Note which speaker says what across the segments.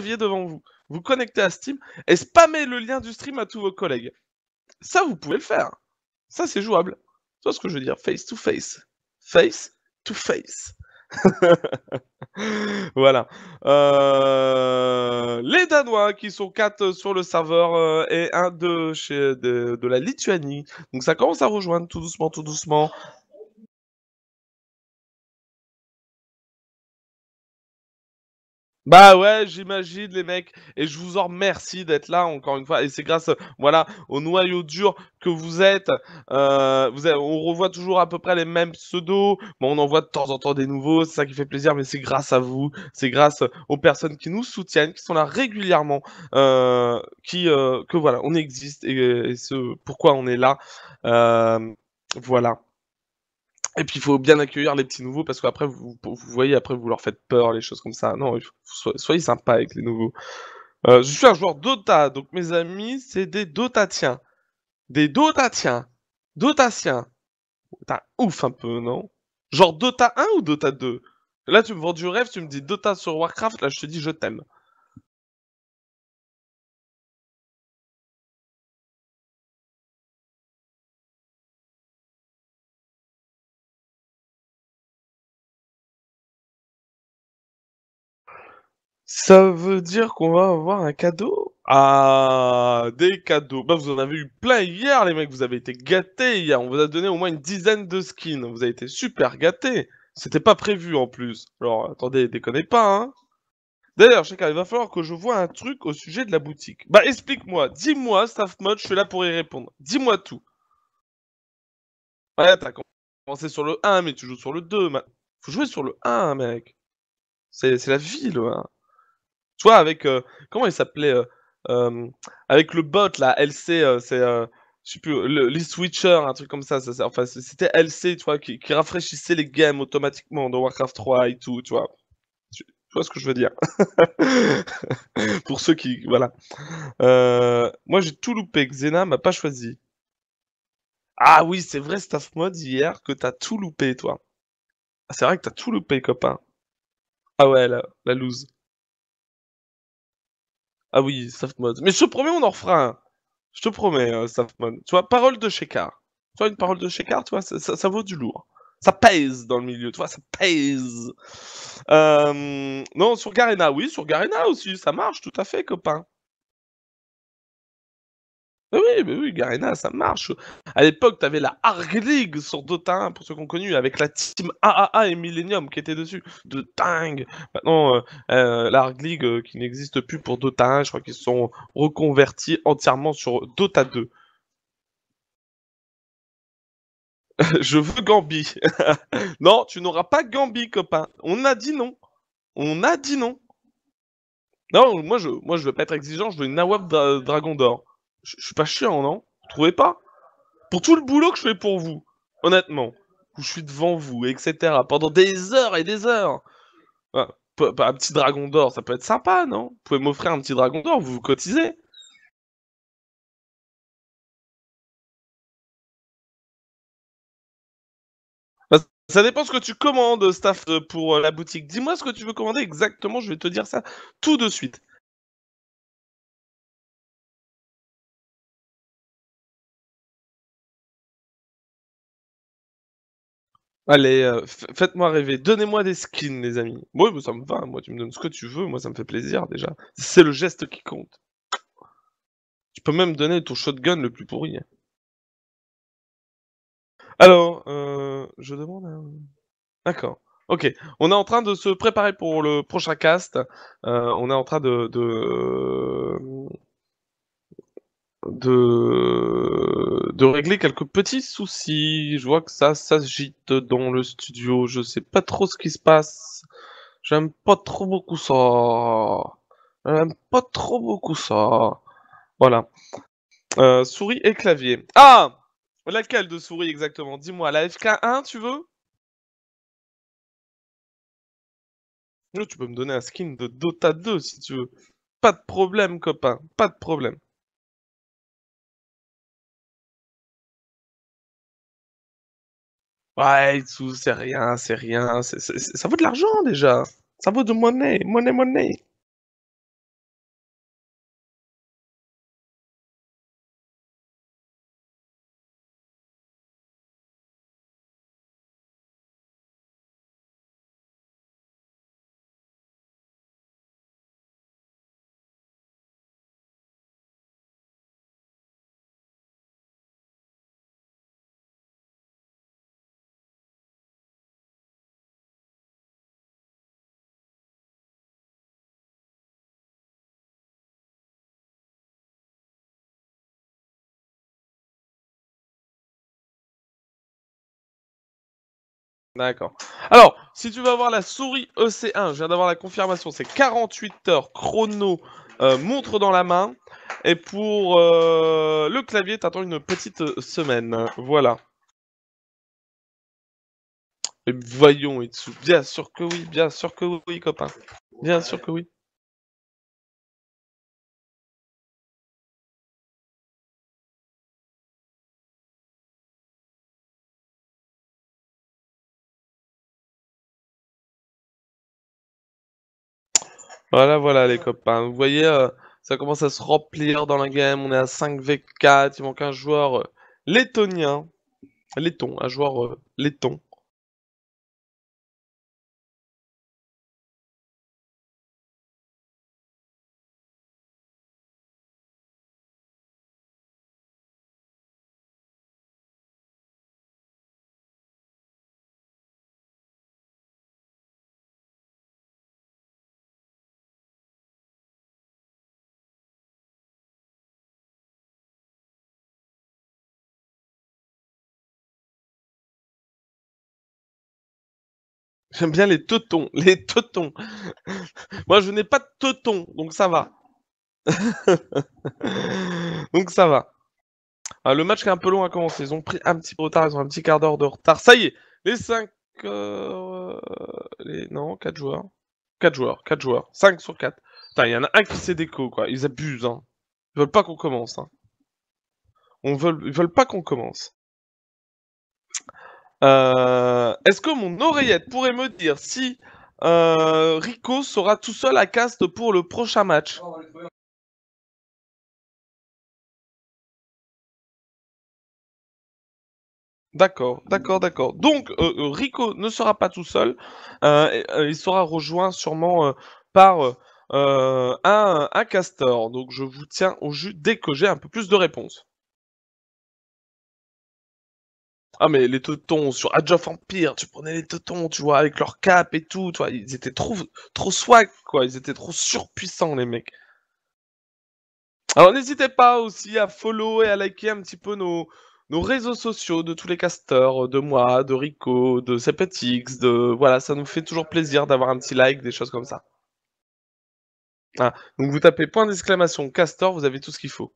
Speaker 1: clavier devant vous. Vous connectez à Steam et spammez le lien du stream à tous vos collègues. Ça, vous pouvez le faire. Ça, c'est jouable. Tu vois ce que je veux dire? Face to face. Face to face. Voilà. Les Danois qui sont 4 sur le serveur et un de la Lituanie. Donc ça commence à rejoindre tout doucement, tout doucement. Bah ouais, j'imagine les mecs, et je vous en remercie d'être là encore une fois. Et c'est grâce, voilà, au noyau dur que vous êtes. On revoit toujours à peu près les mêmes pseudos. Bon, on en voit de temps en temps des nouveaux, c'est ça qui fait plaisir, mais c'est grâce à vous, c'est grâce aux personnes qui nous soutiennent, qui sont là régulièrement, que voilà, on existe et ce pourquoi on est là. Voilà. Et puis il faut bien accueillir les petits nouveaux parce qu'après vous voyez, après vous leur faites peur, les choses comme ça. Non, il faut soyez sympa avec les nouveaux. Je suis un joueur Dota, donc mes amis, c'est des Dotatiens. Des Dotatiens. Dotatiens. T'as ouf un peu, non? Genre Dota 1 ou Dota 2? Là, tu me vends du rêve, tu me dis Dota sur Warcraft, là, je te dis je t'aime. Ça veut dire qu'on va avoir un cadeau? Ah, des cadeaux. Bah, vous en avez eu plein hier, les mecs. Vous avez été gâtés hier. On vous a donné au moins une dizaine de skins. Vous avez été super gâtés. C'était pas prévu en plus. Alors, attendez, déconnez pas, hein. D'ailleurs, Chaka, il va falloir que je vois un truc au sujet de la boutique. Bah, explique-moi. Dis-moi, Staff Mode, je suis là pour y répondre. Dis-moi tout. Ouais, t'as commencé sur le 1, mais tu joues sur le 2. Faut jouer sur le 1, mec. C'est la vie, le 1. Tu vois, avec comment il s'appelait avec le bot là, LC, je sais plus, les switcher, un truc comme ça, enfin c'était LC, tu vois, qui rafraîchissait les games automatiquement dans Warcraft 3 et tout, tu vois. Tu vois ce que je veux dire? Pour ceux qui, voilà. Moi j'ai tout loupé, Xena m'a pas choisi. Ah oui, c'est vrai, Staff Mode hier que t'as tout loupé, toi. Ah, c'est vrai que t'as tout loupé, copain. Ah ouais, la loose. Ah oui, Staff Mode. Mais je te promets, on en refera un. Je te promets, Safman. Tu vois, parole de Shekar. Tu vois, une parole de Shekar, tu vois, ça vaut du lourd. Ça pèse dans le milieu, tu vois, ça pèse. Non, sur Garena, oui, sur Garena aussi, ça marche tout à fait, copain. Mais oui, Garena, ça marche. À l'époque, t'avais la Arg League sur Dota 1, pour ceux qu'on connu, avec la team AAA et Millennium qui était dessus. De dingue. Maintenant, la Arg League qui n'existe plus pour Dota 1, je crois qu'ils se sont reconvertis entièrement sur Dota 2. Je veux Gambi. Non, tu n'auras pas Gambi, copain. On a dit non. On a dit non. Non, moi je veux pas être exigeant, je veux une Nawab Dragon d'Or. Je suis pas chiant, non? Vous trouvez pas? Pour tout le boulot que je fais pour vous, honnêtement, où je suis devant vous, etc., pendant des heures et des heures. Ah, un petit Dragon d'Or, ça peut être sympa, non? Vous pouvez m'offrir un petit Dragon d'Or, vous vous cotisez? Bah, ça dépend ce que tu commandes, staff, pour la boutique. Dis-moi ce que tu veux commander exactement, je vais te dire ça tout de suite. Allez, faites-moi rêver. Donnez-moi des skins, les amis. Moi, ça me va. Moi, tu me donnes ce que tu veux. Moi, ça me fait plaisir, déjà. C'est le geste qui compte. Tu peux même donner ton shotgun le plus pourri, hein. Alors, je demande un... D'accord. Ok. On est en train de se préparer pour le prochain cast. On est en train de régler quelques petits soucis. Je vois que ça s'agite dans le studio. Je sais pas trop ce qui se passe. J'aime pas trop beaucoup ça. J'aime pas trop beaucoup ça. Voilà. Souris et clavier. Ah! Laquelle de souris exactement? Dis-moi, la FK1, tu veux? Tu peux me donner un skin de Dota 2 si tu veux. Pas de problème, copain. Pas de problème. Ouais, Itsu, c'est rien, c'est rien. Ça vaut de l'argent déjà. Ça vaut de monnaie, monnaie, monnaie. D'accord. Alors, si tu veux avoir la souris EC1, je viens d'avoir la confirmation, c'est 48 heures chrono, montre dans la main. Et pour le clavier, t'attends une petite semaine. Voilà. Et voyons, Itsu, bien sûr que oui, copain. Bien sûr que oui. Voilà, voilà les copains. Vous voyez, ça commence à se remplir dans la game. On est à 5v4. Il manque un joueur lettonien. Letton, un joueur letton. J'aime bien les teutons, les teutons. Moi, je n'ai pas de teutons, donc ça va. Donc ça va. Ah, le match qui est un peu long a commencé. Ils ont pris un petit peu de retard, ils ont un petit quart d'heure de retard. Ça y est, les 5... Non, 4 joueurs. 4 joueurs, 4 joueurs. 5 sur 4. Putain, il y en a un qui s'est déco, quoi. Ils abusent, hein. Ils veulent pas qu'on commence, hein. Ils veulent pas qu'on commence. Est-ce que mon oreillette pourrait me dire si Rico sera tout seul à cast pour le prochain match? D'accord, d'accord, d'accord. Donc, Rico ne sera pas tout seul. Il sera rejoint sûrement par un castor. Donc, je vous tiens au jus dès que j'ai un peu plus de réponses. Ah, mais les teutons sur Age of Empire, tu prenais les teutons, tu vois, avec leur cap et tout, tu vois, ils étaient trop swag, quoi. Ils étaient trop surpuissants, les mecs. Alors n'hésitez pas aussi à follow et à liker un petit peu nos réseaux sociaux de tous les casteurs, de moi, de Rico, de Sepetix, de... Voilà, ça nous fait toujours plaisir d'avoir un petit like, des choses comme ça. Ah, donc vous tapez point d'exclamation castor, vous avez tout ce qu'il faut.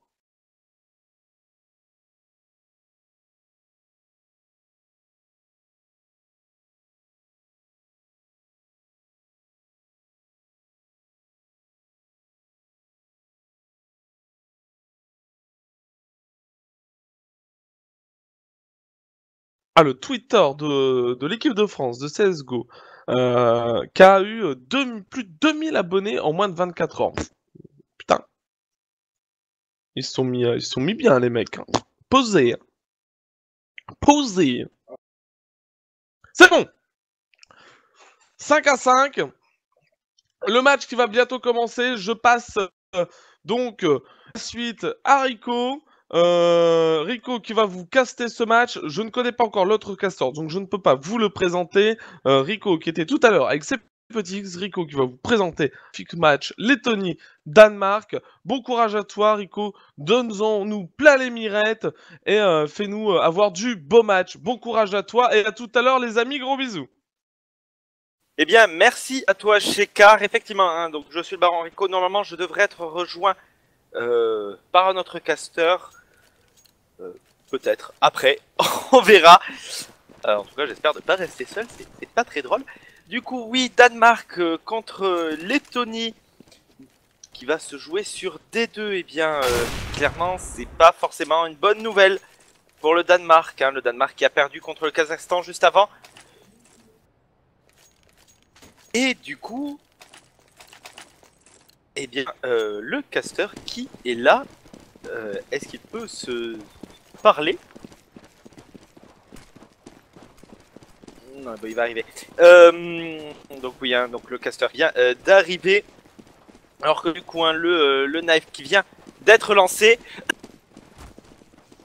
Speaker 1: Ah, le Twitter de l'équipe de France de CSGO, qui a eu plus de 2000 abonnés en moins de 24 heures. Putain, ils se sont mis bien les mecs, hein. Posez, hein. Posez. C'est bon. 5-5. Le match qui va bientôt commencer, je passe donc la suite à Rico. Rico qui va vous caster ce match. Je ne connais pas encore l'autre castor, donc je ne peux pas vous le présenter. Rico qui était tout à l'heure avec ses petits X. Rico qui va vous présenter le match Lettonie-Danemark. Bon courage à toi Rico. Donne-nous plein les mirettes et fais-nous avoir du beau match. Bon courage à toi et à tout à l'heure les amis. Gros bisous.
Speaker 2: Eh bien, merci à toi, Shekar. Effectivement, hein, donc je suis le Baron Rico. Normalement, je devrais être rejoint par un autre caster. Peut-être. Après, on verra. En tout cas, j'espère ne pas rester seul. C'est pas très drôle. Du coup, oui, Danemark contre Lettonie qui va se jouer sur D2. Eh bien, clairement, c'est pas forcément une bonne nouvelle pour le Danemark. Hein. Le Danemark qui a perdu contre le Kazakhstan juste avant. Et du coup, eh bien, le caster qui est là, est-ce qu'il peut se parler? Non, bah, il va arriver. Donc oui, hein, donc le caster vient d'arriver. Alors que du coup, hein, le knife qui vient d'être lancé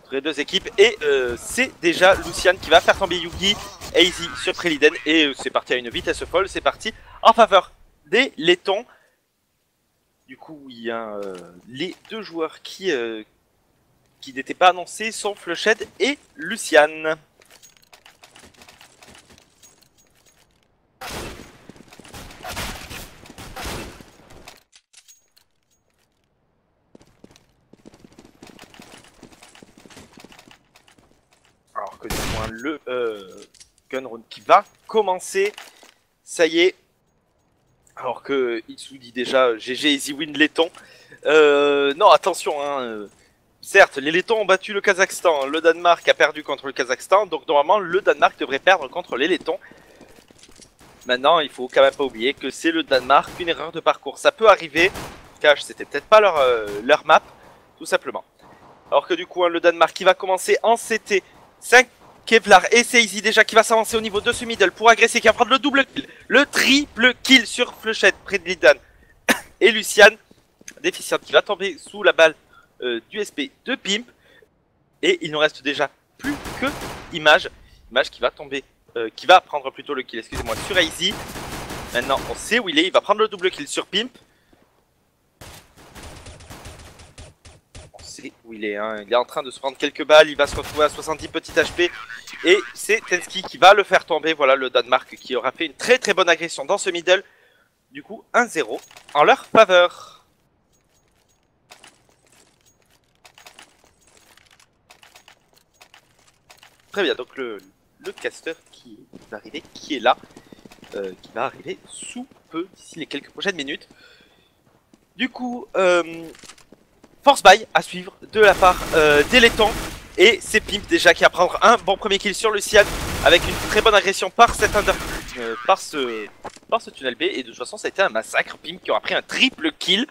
Speaker 2: entre les deux équipes. Et c'est déjà Lucian qui va faire tomber Yugi. Easy sur Preliden. Et c'est parti à une vitesse folle. C'est parti en faveur des Lettons. Du coup, il y a les deux joueurs qui n'étaient pas annoncés sont Flushed et Lucian. coup, hein, le gun round qui va commencer. Ça y est. Alors que Ixou dit déjà GG easy win laiton. Non, attention, hein. Certes, les Lettons ont battu le Kazakhstan, le Danemark a perdu contre le Kazakhstan, donc normalement le Danemark devrait perdre contre les Lettons. Maintenant, il faut quand même pas oublier que c'est le Danemark, une erreur de parcours. Ça peut arriver, car c'était peut-être pas leur map, tout simplement. Alors que du coup, hein, le Danemark qui va commencer en CT, 5 Kevlar et Seizi déjà qui va s'avancer au niveau de ce middle pour agresser, qui va prendre le double kill, le triple kill sur Fléchette, près de Lidan et Lucian, déficiente qui va tomber sous la balle du SP de Pimp. Et il nous reste déjà plus que Image qui va tomber, qui va prendre plutôt le kill, excusez-moi, sur Easy. Maintenant on sait où il est, il va prendre le double kill sur Pimp. On sait où il est, hein. Il est en train de se prendre quelques balles, il va se retrouver à 70 petits HP. Et c'est Tensky qui va le faire tomber, voilà le Danemark qui aura fait une très bonne agression dans ce middle. Du coup 1-0 en leur faveur. Très bien, donc le caster qui va arriver, qui est là, qui va arriver sous peu, d'ici les quelques prochaines minutes. Du coup, force buy à suivre de la part des Lettons. Et c'est Pimp déjà qui va prendre un bon premier kill sur Lucian, avec une très bonne agression par cette par ce tunnel B. Et de toute façon, ça a été un massacre. Pimp qui aura pris un triple kill.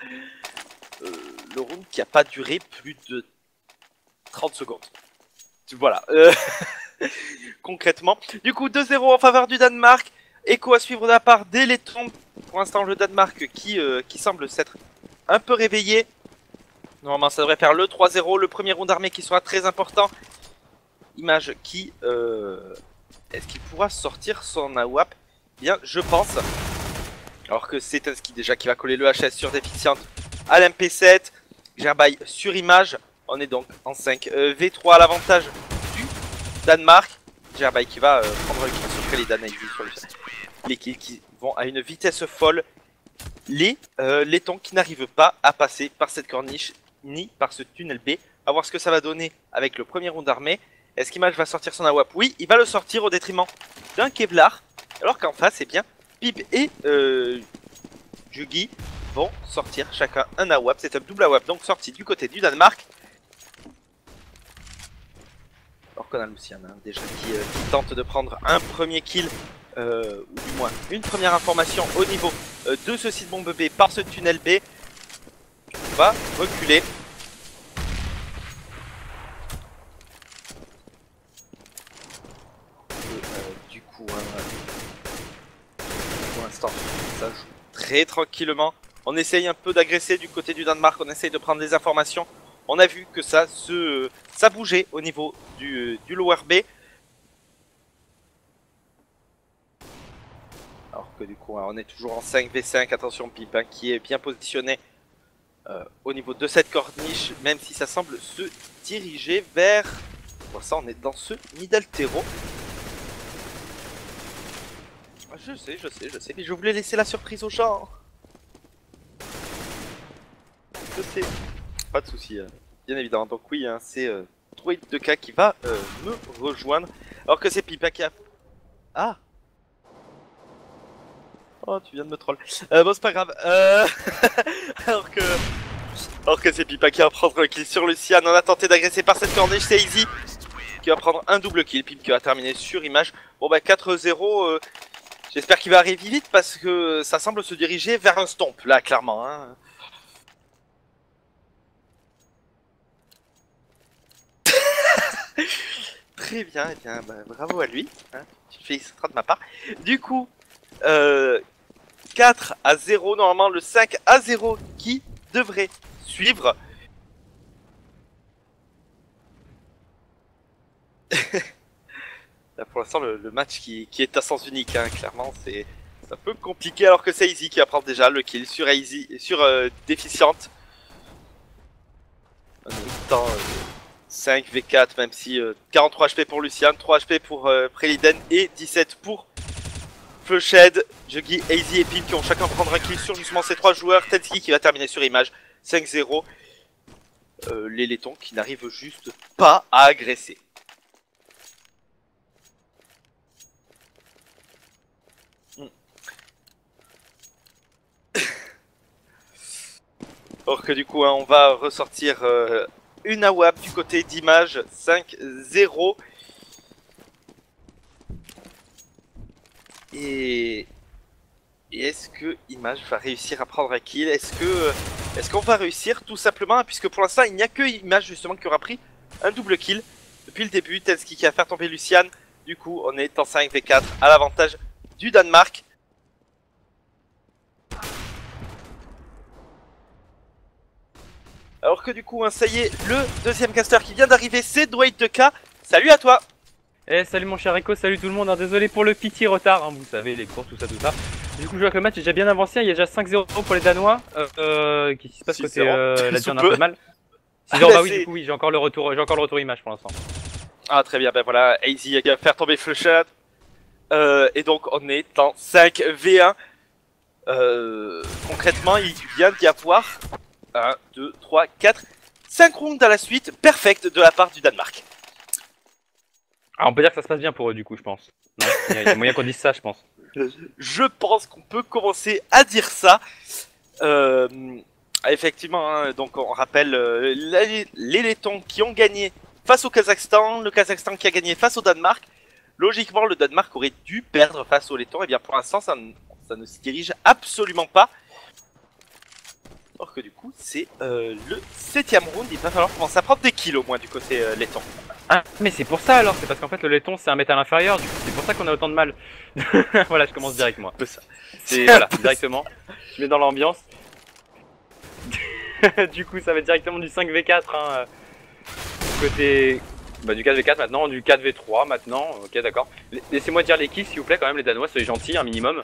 Speaker 2: Le round qui n'a pas duré plus de 30 secondes. Voilà, concrètement. Du coup, 2-0 en faveur du Danemark. Écho à suivre de la part des Lettons. Pour l'instant, le Danemark qui semble s'être un peu réveillé. Normalement, ça devrait faire le 3-0. Le premier round armé qui sera très important. Image qui... Est-ce qu'il pourra sortir son AWAP? Bien, je pense. Alors que c'est Tensky déjà qui va coller le HS sur déficiente à l'MP7. Gerbaï sur Image. On est donc en 5v3 à l'avantage du Danemark. Gerbaï qui va prendre le kill sur Prelidan et sur les kills qui vont à une vitesse folle. Les Lettons qui n'arrivent pas à passer par cette corniche ni par ce tunnel B. À voir ce que ça va donner avec le premier round armé. Est-ce qu'Image va sortir son AWAP? Oui, il va le sortir au détriment d'un Kevlar. Alors qu'en face, eh bien, Pip et Jugi vont sortir chacun un AWAP. C'est un double AWAP donc sorti du côté du Danemark. Alors qu'on a Lucian hein, déjà qui tente de prendre un premier kill, ou du moins une première information au niveau de ce site bombe B par ce tunnel B. On va reculer. Du coup, pour l'instant, ça joue très tranquillement. On essaye un peu d'agresser du côté du Danemark, on essaye de prendre des informations. On a vu que ça bougeait au niveau du lower B. Alors que du coup, on est toujours en 5v5. Attention, Pip hein, qui est bien positionné au niveau de cette corniche, même si ça semble se diriger vers... Pour ça, on est dans ce middle terreau. Je sais, mais je voulais laisser la surprise aux gens. Je sais. Pas de soucis, bien évidemment. Donc oui, hein, c'est Droid 2K qui va me rejoindre. Alors que c'est Pipa qui a... Ah. Oh, tu viens de me troll. Bon, c'est pas grave. alors que c'est Pipa qui va prendre le kill sur Lucian. On a tenté d'agresser par cette corniche. C'est Easy qui va prendre un double kill. Pip qui va terminer sur Image. Bon bah 4-0. J'espère qu'il va arriver vite parce que ça semble se diriger vers un stomp là, clairement. Hein. Très bien, et bien bah, bravo à lui, hein. Tu te féliciteras de ma part. Du coup, 4-0, normalement le 5-0 qui devrait suivre. Là, pour l'instant, le match qui est à sens unique, hein, clairement, c'est un peu compliqué alors que c'est Easy qui va prendre déjà le kill sur Easy, sur déficiente. En même temps, 5v4, même si 43 HP pour Lucian, 3 HP pour Preliden et 17 pour Flushed, Juggy, Easy et Pimp qui ont chacun prendre un kill sur justement ces 3 joueurs. Tensky qui va terminer sur Image, 5-0. Les Lettons qui n'arrivent juste pas à agresser. Alors que du coup, hein, on va ressortir une AWAP du côté d'Image 5-0. Et est-ce que Image va réussir à prendre un kill? Est-ce qu'on va réussir tout simplement? Puisque pour l'instant, il n'y a que Image justement qui aura pris un double kill depuis le début. Tensky qui a fait tomber Lucian. Du coup, on est en 5v4 à l'avantage du Danemark. Alors que du coup, hein, ça y est, le deuxième caster qui vient d'arriver, c'est Dwight 2K. Salut à toi!
Speaker 3: Eh salut mon cher Echo, salut tout le monde, hein, désolé pour le petit retard, hein, vous savez, les cours, tout ça. Du coup je vois que le match est déjà bien avancé, il y a déjà 5-0 pour les Danois. Qu'est-ce qui se passe côté la Diane un peu mal 6-0, bah oui, du coup oui, j'ai encore le retour Image pour l'instant.
Speaker 2: Ah très bien, ben voilà, Easy va faire tomber Flushed. Et donc on est en 5v1. Concrètement, il vient d'y avoir 1, 2, 3, 4, 5 rounds à la suite, perfect de la part du Danemark.
Speaker 3: Ah, on peut dire que ça se passe bien pour eux du coup, je pense. Il y a moyen qu'on dise ça, je pense.
Speaker 2: Je pense qu'on peut commencer à dire ça. Effectivement, hein, donc on rappelle les Lettons qui ont gagné face au Kazakhstan, le Kazakhstan qui a gagné face au Danemark. Logiquement, le Danemark aurait dû perdre face aux Lettons. Et bien pour l'instant, ça ne s'y dirige absolument pas. Alors que du coup, c'est le 7ème round. Il va falloir commencer à prendre des kills au moins du côté letton.
Speaker 3: Ah, mais c'est pour ça alors, c'est parce qu'en fait le laiton c'est un métal inférieur, du coup c'est pour ça qu'on a autant de mal. Voilà, je commence direct moi. C'est voilà, directement. Je mets dans l'ambiance. Du coup ça va être directement du 5v4 hein, côté du 4v4 maintenant, du 4v3 maintenant. OK, d'accord. Laissez-moi dire les kills s'il vous plaît quand même les Danois, soyez gentils un minimum.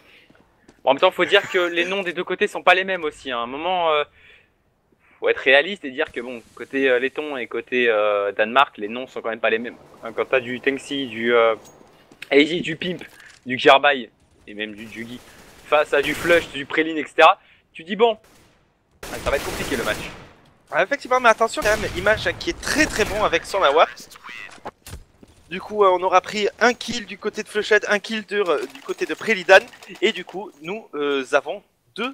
Speaker 3: Bon, en même temps, faut dire que les noms des deux côtés sont pas les mêmes aussi hein. À un moment faut être réaliste et dire que bon, côté letton et côté Danemark, les noms sont quand même pas les mêmes. Hein, quand t'as du Tensky, du Easy, du Pimp, du Kjarbay et même du Jugi face à du Flush, du Prelin, etc. Tu dis bon, ça va être compliqué le match.
Speaker 2: Ah, effectivement, mais attention quand même, Image qui est très très bon avec son AWAP. Du coup, on aura pris un kill du côté de Flushed, un kill du côté de Prelidan. Et du coup, nous avons deux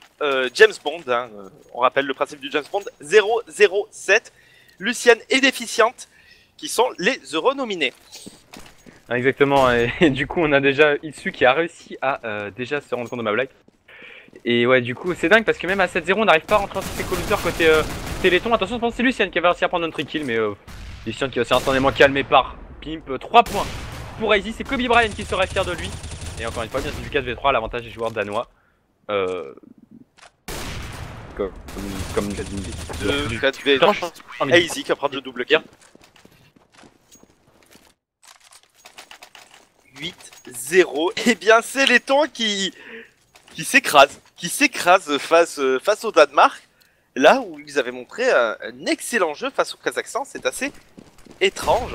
Speaker 2: James Bond. Hein, on rappelle le principe du James Bond 007. Lucienne et Déficiente, qui sont les Euronominés.
Speaker 3: Exactement, et du coup, on a déjà Itsu qui a réussi à déjà se rendre compte de ma blague. Et ouais, du coup, c'est dingue parce que même à 7-0, on n'arrive pas à rentrer en ses colluteurs côté Téléthon. Attention, je pense que c'est Lucienne qui va réussi à prendre notre kill, mais Lucienne qui va instantanément calmé par Pimp. 3 points pour Easy, c'est Kobe Bryant qui serait fier de lui. Et encore une fois, bien sûr, du 4v3 à l'avantage des joueurs danois. Comme il a dit.
Speaker 2: Du 4v3, Easy qui va prendre le double kill. 8-0, et bien c'est Letton qui s'écrase face au Danemark, là où ils avaient montré un excellent jeu face au Kazakhstan. C'est assez étrange.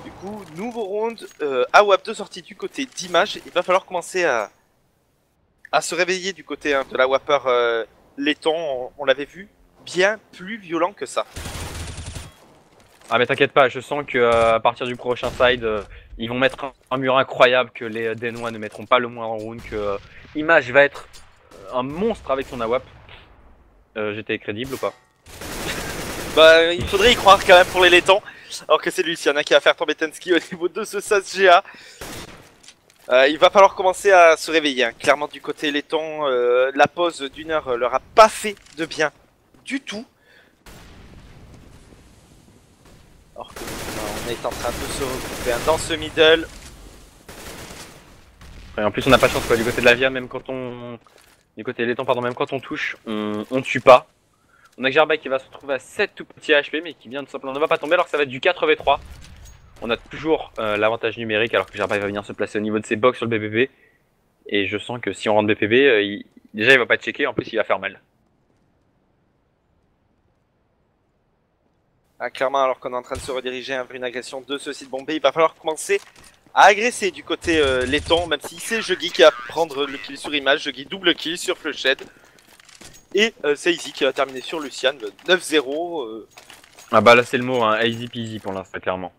Speaker 2: Du coup, nouveau round, AWAP de sortie du côté d'Image. Il va falloir commencer à se réveiller du côté de la Wapper letton. On l'avait vu bien plus violent que ça.
Speaker 3: Ah mais t'inquiète pas, je sens que à partir du prochain side, ils vont mettre un mur incroyable, que les Danois ne mettront pas le moindre round, que Image va être un monstre avec son AWAP. J'étais crédible ou pas?
Speaker 2: Bah il faudrait y croire quand même pour les Lettons. Alors que c'est Luciana qui va faire tomber Tensky au niveau de ce SAS GA. Il va falloir commencer à se réveiller. Hein. Clairement du côté letton, la pause d'une heure leur a pas fait de bien du tout. Alors que on est en train de se regrouper dans ce middle.
Speaker 3: Et en plus on n'a pas de chance quoi, du côté de la via, même quand on... Du côté letton, pardon, même quand on touche, on tue pas. On a Kjarbay qui va se retrouver à 7 tout petits HP, mais qui vient de simplement ne va pas tomber alors que ça va être du 4v3. On a toujours l'avantage numérique alors que Kjarbay va venir se placer au niveau de ses box sur le BPB. Et je sens que si on rentre BPB, déjà il va pas checker, en plus il va faire mal.
Speaker 2: Ah, clairement, alors qu'on est en train de se rediriger vers une agression de ce site bombé, il va falloir commencer à agresser du côté letton, même si c'est Juggy qui va prendre le kill sur Image, Juggy double kill sur Flushed. Et c'est Easy qui va terminer sur Lucian, 9-0.
Speaker 3: Ah bah là c'est le mot, hein, easy peasy pour l'instant, clairement.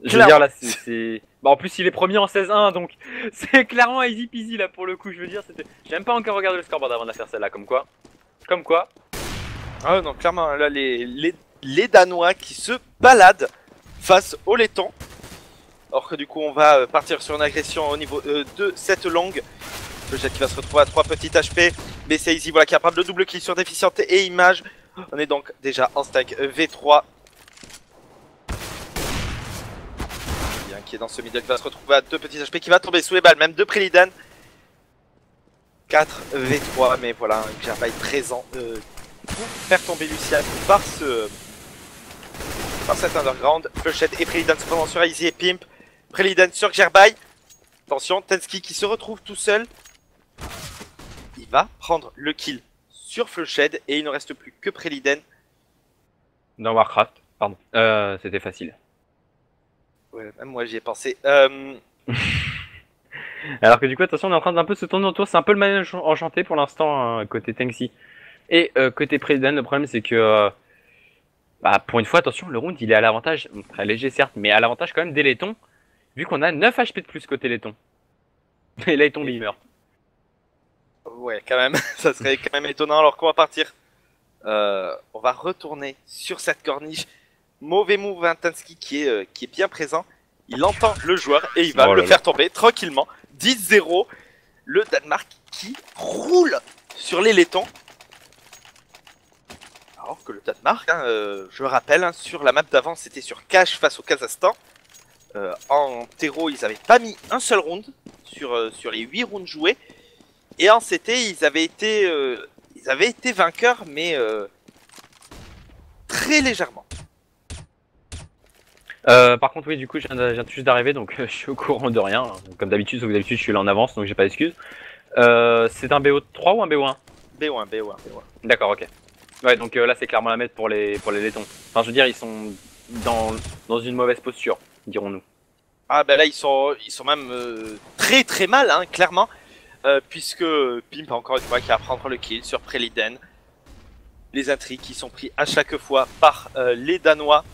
Speaker 3: Je veux dire là, c'est... Bah, en plus il est premier en 16-1, donc c'est clairement easy peasy là pour le coup. Je veux dire, j'ai même pas encore regardé le scoreboard avant de la faire celle-là, comme quoi. Comme quoi.
Speaker 2: Ah non, clairement, là, les Danois qui se baladent face aux Lettons. Alors que du coup, on va partir sur une agression au niveau de cette longue. Le jet qui va se retrouver à 3 petits HP. Mais c'est easy, voilà, qui va prendre le double kill sur Déficiente et Image. On est donc déjà en stack V3. Bien, qui est dans ce middle qui va se retrouver à 2 petits HP, qui va tomber sous les balles, même de Prelidan. 4 V3, mais voilà, un Gerbaï présent pour faire tomber Lucian par cet underground. Flushhead et Prelidan se prennent sur Easy et Pimp. Prelidan sur Gerbaï. Attention, Tensky qui se retrouve tout seul. Il va prendre le kill sur Flushhead et il ne reste plus que Prelidan.
Speaker 3: Dans Warcraft, pardon. C'était facile.
Speaker 2: Ouais, même moi j'y ai pensé.
Speaker 3: Alors que du coup, attention, on est en train d'un peu se tourner autour. C'est un peu le manège enchanté pour l'instant, hein, côté Tensky. Et côté Prelidan, le problème c'est que... bah, pour une fois, attention, le round il est à l'avantage, très léger certes, mais à l'avantage quand même des Lettons, vu qu'on a 9 HP de plus côté Lettons. Et là il tombe et il meurt.
Speaker 2: Ouais, quand même, ça serait quand même étonnant alors qu'on va partir. On va retourner sur cette corniche. Mauvais move, hein, Tensky qui est bien présent. Il entend le joueur et il va le faire tomber tranquillement. 10-0, le Danemark qui roule sur les Lettons. Alors que le Danemark, hein, je rappelle, hein, sur la map d'avant, c'était sur Cache face au Kazakhstan. En terreau, ils n'avaient pas mis un seul round sur les 8 rounds joués. Et en CT, ils avaient été vainqueurs, mais très légèrement.
Speaker 3: Par contre, oui, du coup, je viens tout juste d'arriver, donc je suis au courant de rien. Comme d'habitude, sauf que d'habitude, je suis là en avance, donc j'ai pas d'excuses. C'est un BO3 ou un BO1?
Speaker 2: BO1.
Speaker 3: D'accord, ok. Ouais, donc là, c'est clairement la mettre pour les Lettons. Enfin, je veux dire, ils sont dans une mauvaise posture, dirons-nous.
Speaker 2: Ah, ben là, ils sont même très très mal, hein, clairement. Puisque Pimp, encore une fois, qui va prendre le kill sur Prelidan. Les intrigues qui sont pris à chaque fois par les Danois.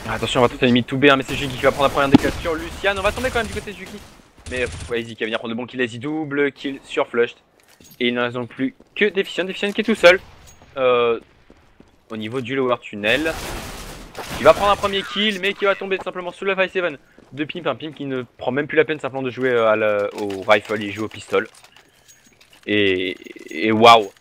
Speaker 3: Attention, on va tenter limite 2B, hein, mais c'est Juki qui va prendre la première décale sur Lucian. On va tomber quand même du côté de Juki. Mais ouais, Easy qui va venir prendre de bons kills, Easy double kill sur Flushed. Et il ne reste donc plus que Deficient qui est tout seul. Au niveau du lower tunnel. Il va prendre un premier kill, mais qui va tomber simplement sous le 5-7 de Pimp. Un Pimp qui ne prend même plus la peine simplement de jouer au rifle, il joue au pistol. Et waouh!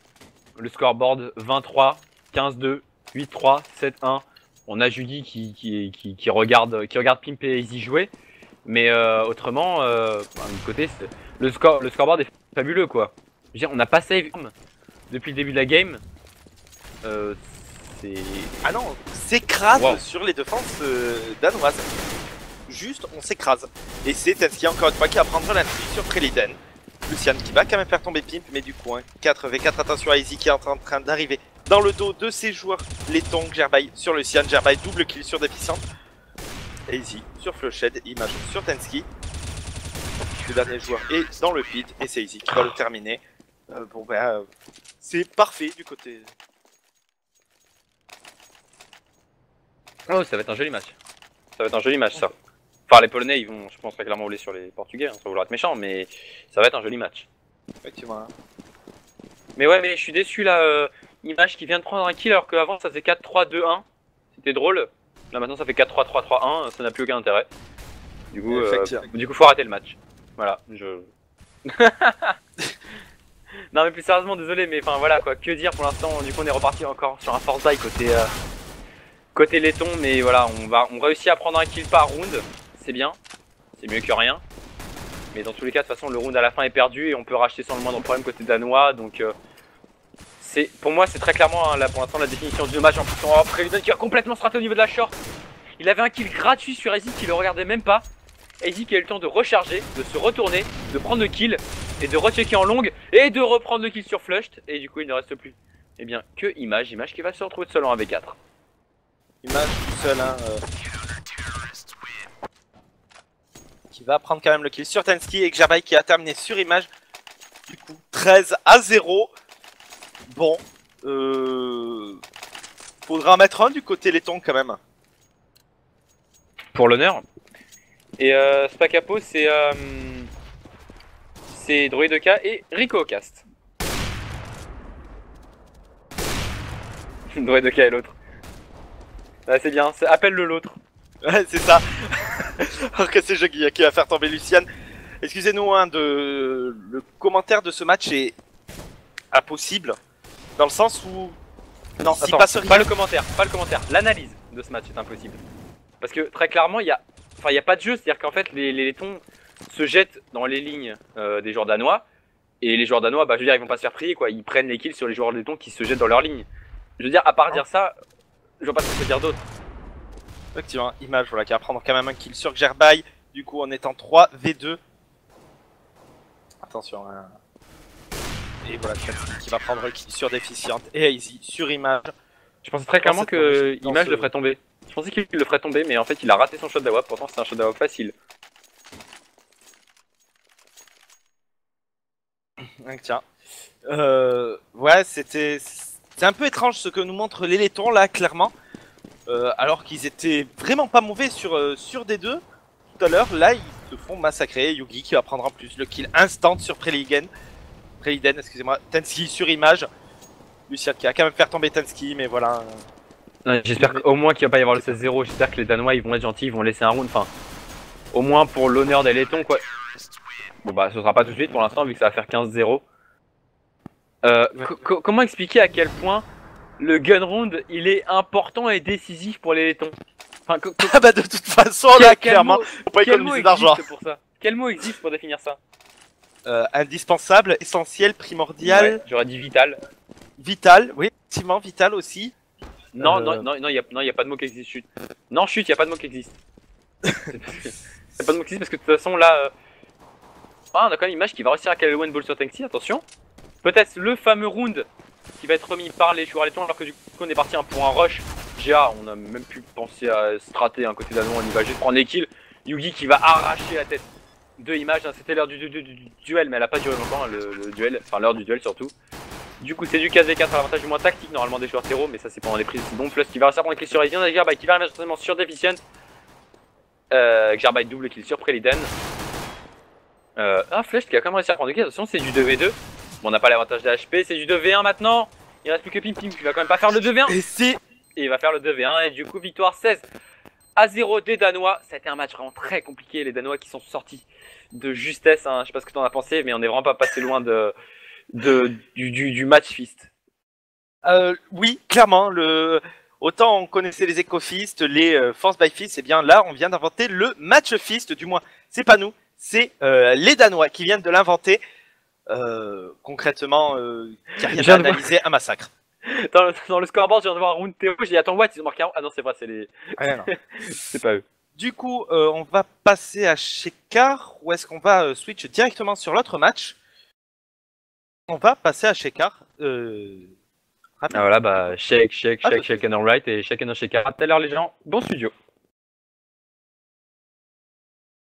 Speaker 3: Le scoreboard 23, 15-2, 8-3, 7-1. On a Judy qui regarde Pimp et Easy jouer. Mais autrement, d'un côté, le scoreboard est fabuleux quoi. Je veux dire, on n'a pas save depuis le début de la game.
Speaker 2: Ah non, on s'écrase sur les défenses danoises. Juste, on s'écrase. Et c'est Tensky encore une fois qui va prendre l'intrigue sur Prelidan. Lucian qui va quand même faire tomber Pimp, mais du coup, hein, 4v4, attention à Easy qui est en train d'arriver dans le dos de ses joueurs. Les tongs, Gerbaï sur Lucian, Gerbaï double kill sur Déficiente. Easy sur Flushhead, Image sur Tensky. Le dernier joueur est dans le pit et c'est Easy qui va le terminer. Bon ben, c'est parfait du côté...
Speaker 3: Oh, ça va être un joli match. Ça va être un joli match, ça. Enfin, les Polonais, ils vont, je pense, très clairement rouler sur les Portugais, hein, sans vouloir être méchant, mais ça va être un joli match.
Speaker 2: Effectivement.
Speaker 3: Mais ouais, mais je suis déçu là. Image qui vient de prendre un kill alors qu'avant ça faisait 4-3-2-1. C'était drôle. Là maintenant ça fait 4-3-3-3-1, ça n'a plus aucun intérêt. Du coup, faut arrêter le match. Voilà, Non mais plus sérieusement, désolé, mais enfin voilà quoi, que dire pour l'instant. Du coup on est reparti encore sur un force die côté laiton, mais voilà, on réussit à prendre un kill par round, c'est bien, c'est mieux que rien. Mais dans tous les cas, de toute façon, le round à la fin est perdu et on peut racheter sans le moindre problème côté danois, donc pour moi c'est très clairement hein, là pour l'instant la définition du match. En plus on va Prelidan qui a complètement se raté au niveau de la short. Il avait un kill gratuit sur Easy qui le regardait même pas. Easy qui a eu le temps de recharger, de se retourner, de prendre le kill et de rechecker en longue et de reprendre le kill sur Flushed. Et du coup il ne reste plus eh bien que Image qui va se retrouver seul en 1v4.
Speaker 2: Image tout seul hein, qui va prendre quand même le kill sur Tensky et Gerbaï qui a terminé sur Image. Du coup 13-0. Bon, faudra en mettre un du côté laiton quand même.
Speaker 3: pour l'honneur. Et Spacapo, c'est Droideka et Rico Cast. Droideka et l'autre. Ah, c'est bien, appelle-le l'autre.
Speaker 2: Ouais, c'est ça. Alors que c'est Juggy qui va faire tomber Luciane. Excusez-nous, hein, le commentaire de ce match est impossible. Dans le sens où...
Speaker 3: Non,
Speaker 2: s'il
Speaker 3: attends,
Speaker 2: passe rien...
Speaker 3: pas le commentaire. L'analyse de ce match est impossible. Parce que très clairement, il y a pas de jeu. C'est-à-dire qu'en fait, les laitons se jettent dans les lignes des joueurs danois. Et les joueurs danois, bah, je veux dire, ils vont pas se faire prier, quoi. Ils prennent les kills sur les joueurs laitons qui se jettent dans leurs lignes. Je veux dire, à part dire ça, je vois pas ce qu'on peut dire d'autre.
Speaker 2: Effectivement, Image, voilà, qui va prendre quand même un kill sur Gerbaï. Du coup, en étant 3v2. Attention, hein. Et voilà, qui va prendre le kill sur Déficiente. Et Easy sur Image.
Speaker 3: Je pensais très clairement que Image le ferait tomber. Je pensais qu'il le ferait tomber, mais en fait, il a raté son shot d'AWP. Pourtant, c'est un shot d'AWP facile.
Speaker 2: Tiens. Ouais, c'est un peu étrange ce que nous montrent les laitons là, clairement. Alors qu'ils étaient vraiment pas mauvais sur D2 tout à l'heure. Là, ils se font massacrer. Yugi qui va prendre en plus le kill instant sur Preliden, excusez-moi. Tensky sur Image. Lucian qui va quand même faire tomber Tensky, mais voilà.
Speaker 3: J'espère qu'au moins qu'il va pas y avoir le 16-0. J'espère que les Danois ils vont être gentils, ils vont laisser un round. Enfin, au moins pour l'honneur des laitons, quoi. Bon, bah, ce sera pas tout de suite pour l'instant, vu que ça va faire 15-0. Comment expliquer à quel point le gun round il est important et décisif pour les laitons? Enfin,
Speaker 2: Ah bah, de toute façon, là, clairement, faut pas économiser d'argent.
Speaker 3: Quel mot existe pour définir ça?
Speaker 2: Indispensable, essentiel, primordial.
Speaker 3: Ouais, j'aurais dit vital.
Speaker 2: Vital, oui, effectivement, vital aussi.
Speaker 3: Non, non, y a pas de mot qui existe, chute. Non, chute, y a pas de mot qui existe. Y a pas de mot qui existe parce que de toute façon, là. Ah, on a quand même Image qui va réussir à caler le one ball sur Tanksy, attention. Peut-être le fameux round qui va être remis par les joueurs laitons alors que du coup on est parti pour un rush. GA, on a même pu penser à strater un côté danois, on y va juste prendre les kills. Yugi qui va arracher la tête de Image, hein. C'était l'heure du duel, mais elle a pas duré longtemps, hein, le duel, enfin l'heure du duel surtout. Du coup c'est du 4v4 à l'avantage du moins tactique normalement des joueurs terreau, mais ça c'est pendant les prises. Bon, Plus qui va réussir à prendre les kills sur Evian, Gerbaï qui va arriver certainement sur Deficient. Gerbaï double kill sur Preliden. Flèche qui a quand même réussi à prendre des kills, attention c'est du 2v2. Bon, on n'a pas l'avantage des HP, c'est du 2v1 maintenant. Il reste plus que Pim Pim qui va quand même pas faire le 2v1. Et il va faire le 2v1 et du coup victoire 16-0 des Danois. Ça a été un match vraiment très compliqué, les Danois qui sont sortis de justesse, hein. Je sais pas ce que t'en as pensé, mais on est vraiment pas passé loin du match fist.
Speaker 2: Oui, clairement, autant on connaissait les Ecofist, les Force by Fist, et bien là on vient d'inventer le match fist, du moins c'est pas nous, c'est les Danois qui viennent de l'inventer. Concrètement, qui a rien à analyser, un massacre.
Speaker 3: Dans le scoreboard, je viens de voir un round Théo, j'ai dit attends, what, ils ont marqué un. Ah non, c'est vrai, c'est les.
Speaker 2: Ah,
Speaker 3: c'est pas eux.
Speaker 2: Du coup, on va passer à Shekar, ou est-ce qu'on va switch directement sur l'autre match? On va passer à Shekar.
Speaker 3: Ah voilà, bah, shake and all right et shake and all shake. À tout à l'heure, les gens. Bon studio.